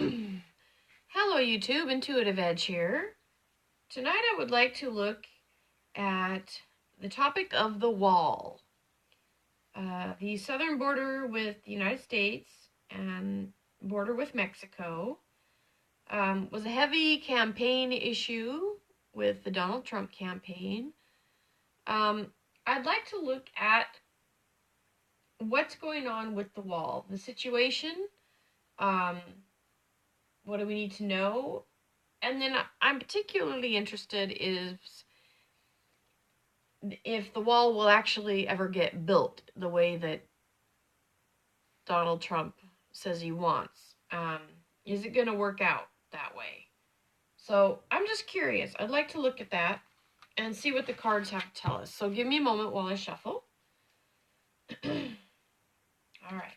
Hello YouTube, Intuitive Edge here. Tonight I would like to look at the topic of the wall. The southern border with the United States and border with Mexico was a heavy campaign issue with the Donald Trump campaign. I'd like to look at what's going on with the wall, the situation, what do we need to know? And then I'm particularly interested is if the wall will actually ever get built the way that Donald Trump says he wants. Is it going to work out that way? So I'm just curious. I'd like to look at that and see what the cards have to tell us. So give me a moment while I shuffle. All right.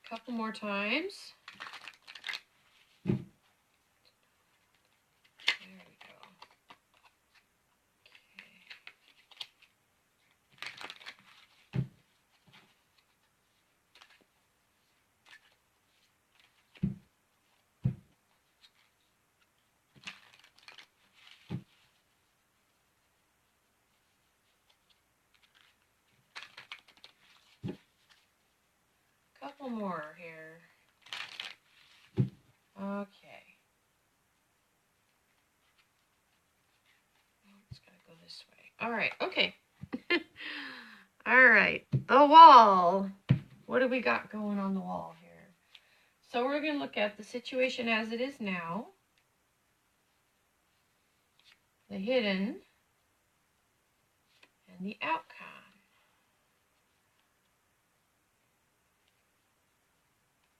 Couple more times. There we go. Couple more here. Okay. It's gotta go this way. All right. Okay. All right. The wall. What do we got going on the wall here? So we're going to look at the situation as it is now, the hidden, and the outcome.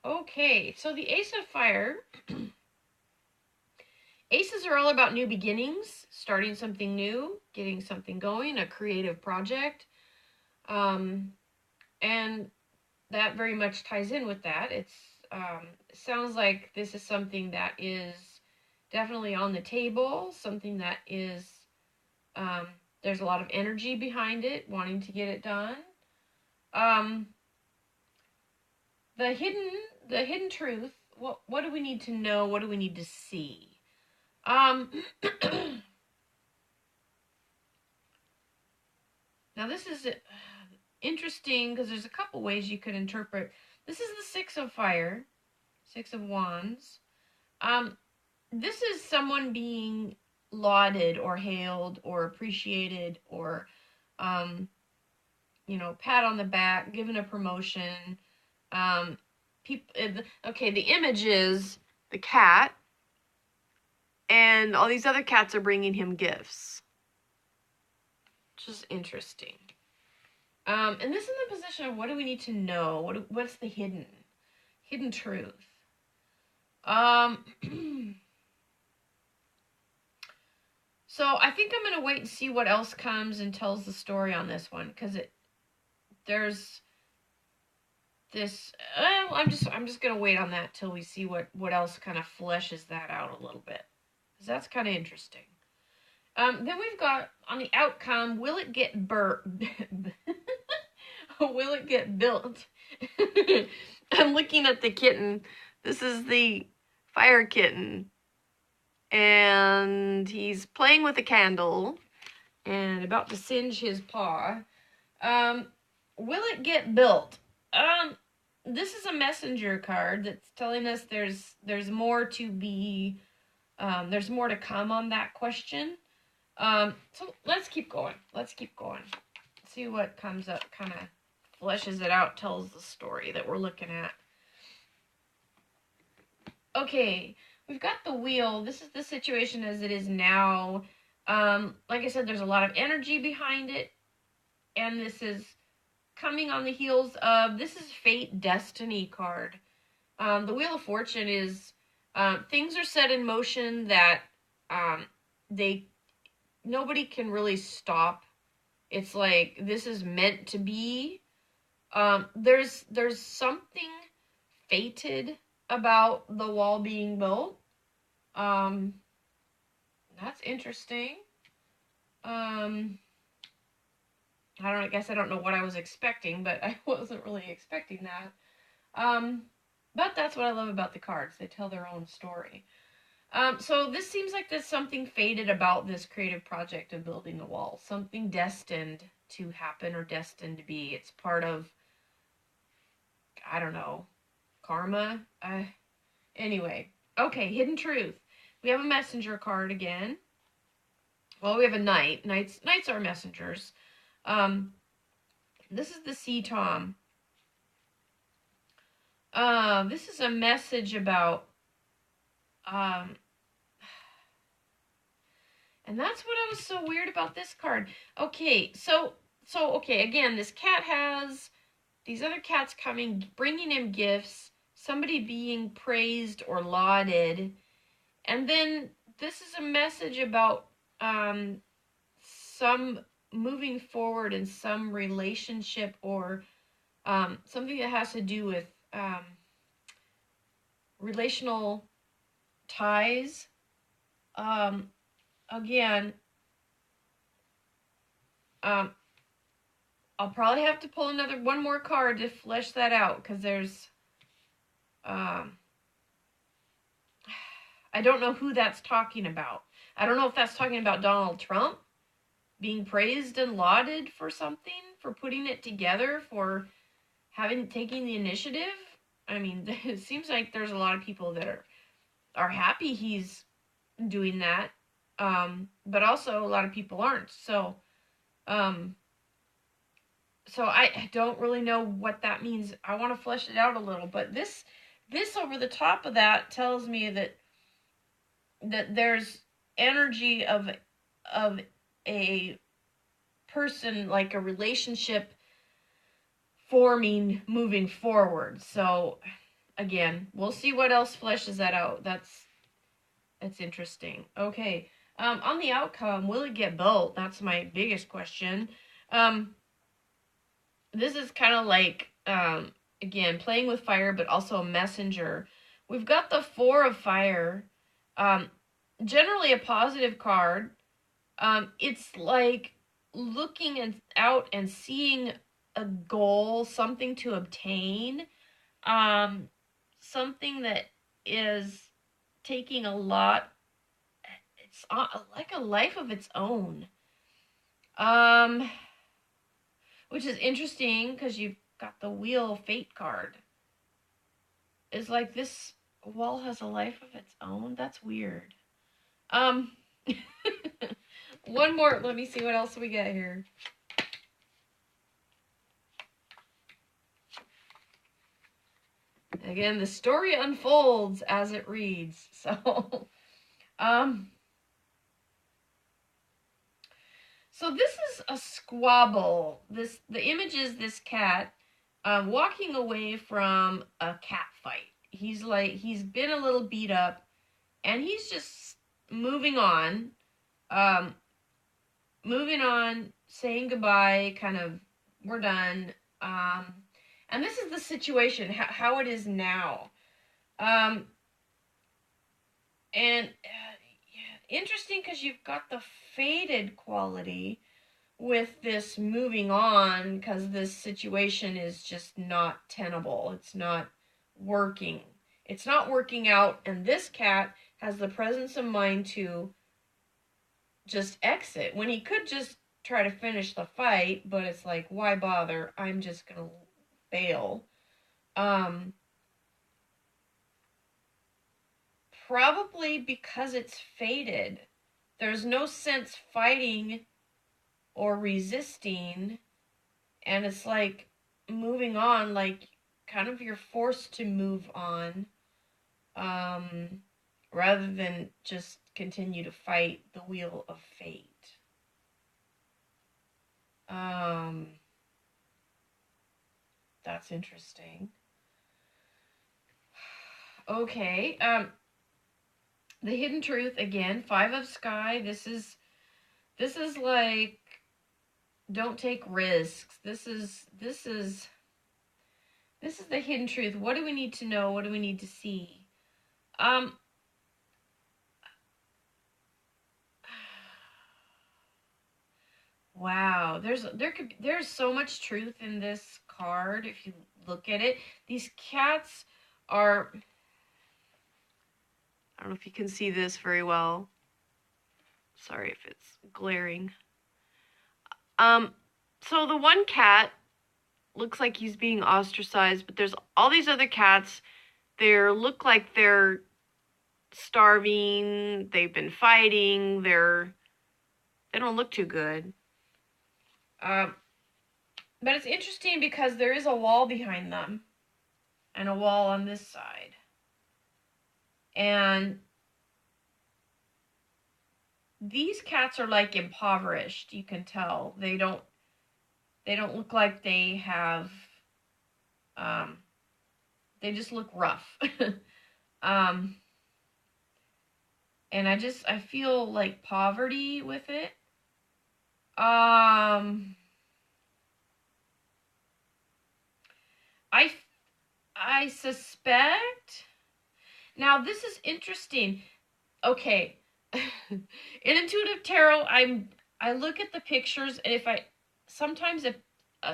Okay, so the Ace of Fire. Aces are all about new beginnings, starting something new, getting something going, a creative project. And that very much ties in with that. It sounds like this is something that is definitely on the table, something that is, there's a lot of energy behind it, wanting to get it done. The hidden truth, what do we need to know? What do we need to see? Now this is interesting because there's a couple ways you could interpret. This is the Six of Fire, Six of Wands. This is someone being lauded or hailed or appreciated or, pat on the back, given a promotion. Okay, the image is the cat, and all these other cats are bringing him gifts. Which is interesting. And this is the position of what do we need to know? What's the hidden truth? So I think I'm going to wait and see what else comes and tells the story on this one, because there's this. I'm just going to wait on that till we see what else kind of fleshes that out a little bit, because that's kind of interesting. Then we've got on the outcome, will it get will it get built? I'm looking at the kitten. This is the fire kitten. And he's playing with a candle and about to singe his paw. Will it get built? This is a messenger card that's telling us there's more to be, there's more to come on that question. So let's keep going. See what comes up, kind of fleshes it out, tells the story that we're looking at. Okay, we've got the wheel. This is the situation as it is now. Like I said, there's a lot of energy behind it. And this is coming on the heels of, this is Fate Destiny card. The Wheel of Fortune is, things are set in motion that nobody can really stop. It's like, this is meant to be. There's something fated about the wall being built. That's interesting. I guess I don't know what I was expecting, but I wasn't really expecting that. But that's what I love about the cards. They tell their own story. So this seems like there's something fated about this creative project of building the wall. Something destined to happen or destined to be. It's part of, I don't know, karma? Anyway. Okay, Hidden Truth. We have a messenger card again. Well, we have a knight. Knights are messengers. This is the Sea Tom. This is a message about, and that's what I was so weird about this card. Okay, so okay, again, this cat has these other cats coming, bringing him gifts, somebody being praised or lauded, and then this is a message about some moving forward in some relationship or something that has to do with relational ties. Again, I'll probably have to pull one more card to flesh that out, because there's I don't know who that's talking about. I don't know if that's talking about Donald Trump being praised and lauded for something, for putting it together, for taking the initiative. I mean, it seems like there's a lot of people that are happy he's doing that, but also a lot of people aren't. So I don't really know what that means. I want to flesh it out a little, but this over the top of that tells me that there's energy of a person, like a relationship forming, moving forward. So again, we'll see what else fleshes that out. That's interesting. Okay. On the outcome, will it get built? That's my biggest question. This is kind of like, again, playing with fire, but also a messenger. We've got the Four of Fire. Generally a positive card. It's like looking out and seeing a goal, something to obtain, something that is taking a lot. It's like a life of its own. Which is interesting, because you've got the Wheel of Fate card. It's like this wall has a life of its own. That's weird. One more. Let me see what else we got here. Again, the story unfolds as it reads. So, so this is a squabble. The image is this cat walking away from a cat fight. He's been a little beat up, and he's just moving on, saying goodbye, kind of, we're done. And this is the situation, how it is now. And interesting, because you've got the faded quality with this moving on, because this situation is just not tenable. It's not working. It's not working out, and this cat has the presence of mind to just exit, when he could just try to finish the fight, but it's like, why bother? I'm just gonna bail. Probably because it's fated. There's no sense fighting or resisting, and it's like moving on, like kind of you're forced to move on, rather than just continue to fight the Wheel of Fate. that's interesting. Okay, the hidden truth again, 5 of sky. This is like, don't take risks. This is the hidden truth. What do we need to know? What do we need to see? Wow, there's so much truth in this card if you look at it. These cats are, I don't know if you can see this very well. Sorry if it's glaring. So the one cat looks like he's being ostracized, but there's all these other cats. They look like they're starving. They've been fighting. They don't look too good. But it's interesting because there is a wall behind them and a wall on this side. And these cats are like impoverished, you can tell. They don't look like they have, they just look rough. And I feel like poverty with it. I suspect. Now this is interesting. Okay. In intuitive tarot, I look at the pictures, and sometimes if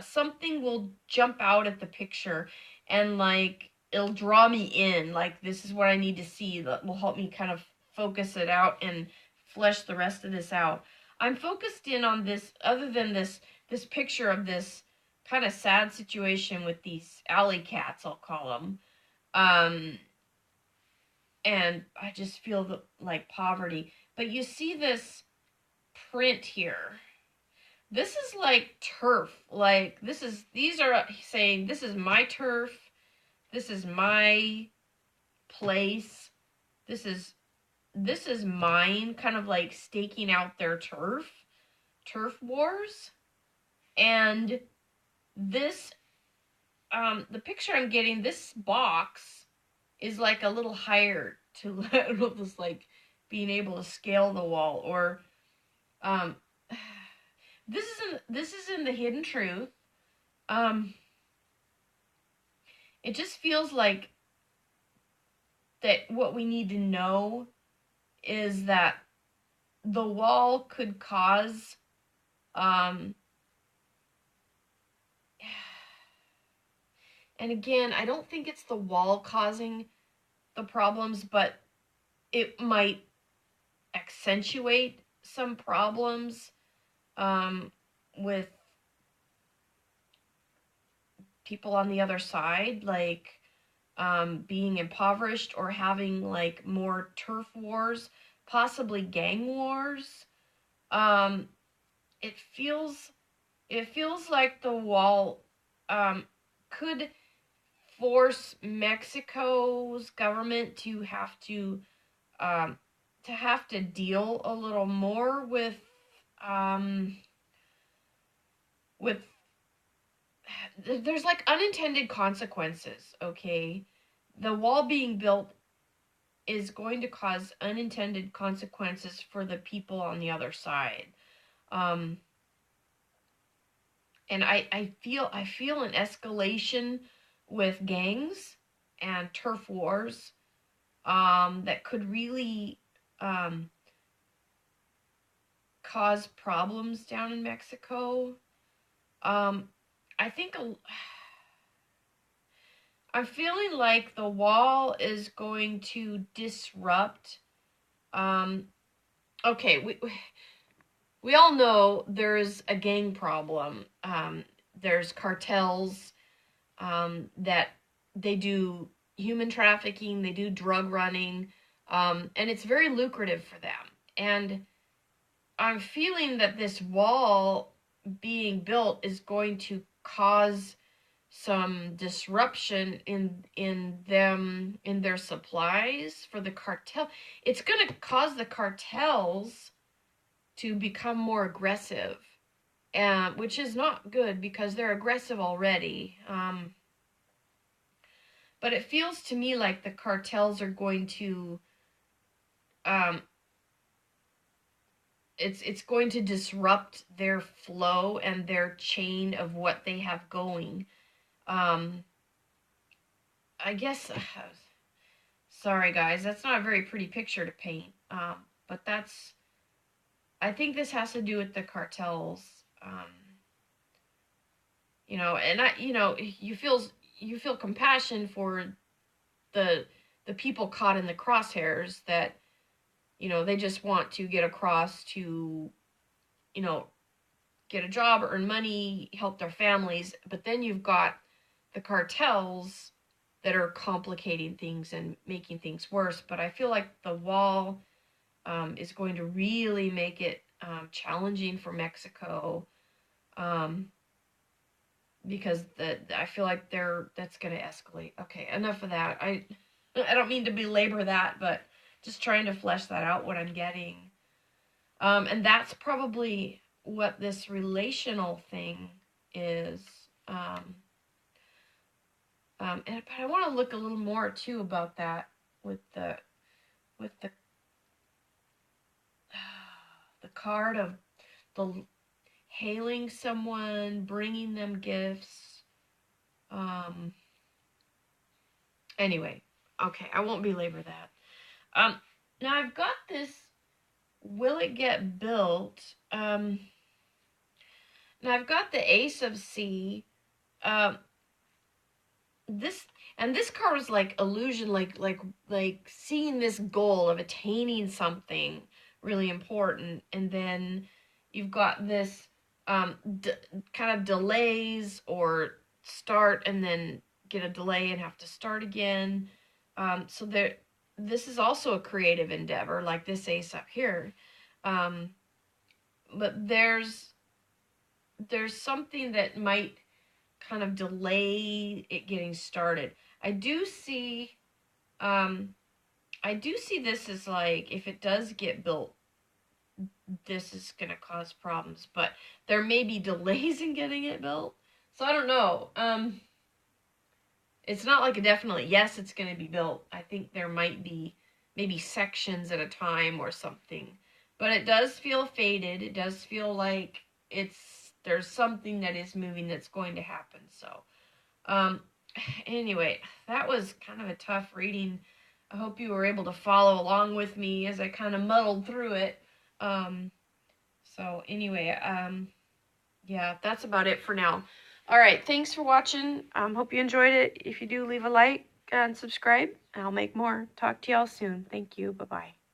something will jump out at the picture, and like it'll draw me in, like this is what I need to see, that will help me kind of focus it out and flesh the rest of this out. I'm focused in on this, other than this picture of this kind of sad situation with these alley cats, I'll call them. And I just feel like poverty. But you see this print here. This is like turf. Like these are saying, this is my turf. This is my place. This is mine, kind of like staking out their turf wars. And this, the picture I'm getting, this box is like a little higher to, I don't know if it's like being able to scale the wall, or this is in the hidden truth. It just feels like that what we need to know is that the wall could cause and again, I don't think it's the wall causing the problems, but it might accentuate some problems with people on the other side, like being impoverished or having like more turf wars, possibly gang wars. It feels like the wall could force Mexico's government to have to deal a little more with there's like unintended consequences. Okay, the wall being built is going to cause unintended consequences for the people on the other side. And I feel an escalation with gangs and turf wars that could really cause problems down in Mexico. I think I'm feeling like the wall is going to disrupt. Okay, we all know there's a gang problem. There's cartels that they do human trafficking, they do drug running, and it's very lucrative for them. And I'm feeling that this wall being built is going to cause some disruption in their supplies for the cartel. It's going to cause the cartels to become more aggressive, which is not good because they're aggressive already. but it feels to me like the cartels are going to, it's going to disrupt their flow and their chain of what they have going. I guess, sorry guys, that's not a very pretty picture to paint. But I think this has to do with the cartels. And you feel compassion for the people caught in the crosshairs that, they just want to get across to, get a job, earn money, help their families. But then you've got the cartels that are complicating things and making things worse. But I feel like the wall is going to really make it challenging for Mexico, because I feel like that's going to escalate. Okay, enough of that. I don't mean to belabor that, but just trying to flesh that out, what I'm getting. And that's probably what this relational thing is. But I want to look a little more too about that with the the card of the hailing someone, bringing them gifts. Anyway, okay, I won't belabor that. Now I've got this. Will it get built? Now I've got the Ace of C. This card was like illusion, like seeing this goal of attaining something really important, and then you've got this kind of delays, or start and then get a delay and have to start again. So this is also a creative endeavor, like this ace up here. But there's something that might kind of delay it getting started. I do see this as like, if it does get built, this is going to cause problems, but there may be delays in getting it built. So I don't know. It's not like a definitely yes, it's going to be built. I think there might be maybe sections at a time or something. But it does feel faded. It does feel like there's something that is moving that's going to happen. So, anyway, that was kind of a tough reading. I hope you were able to follow along with me as I kind of muddled through it. So anyway, yeah, that's about it for now. All right, thanks for watching. Hope you enjoyed it. If you do, leave a like and subscribe. I'll make more. Talk to y'all soon. Thank you. Bye-bye.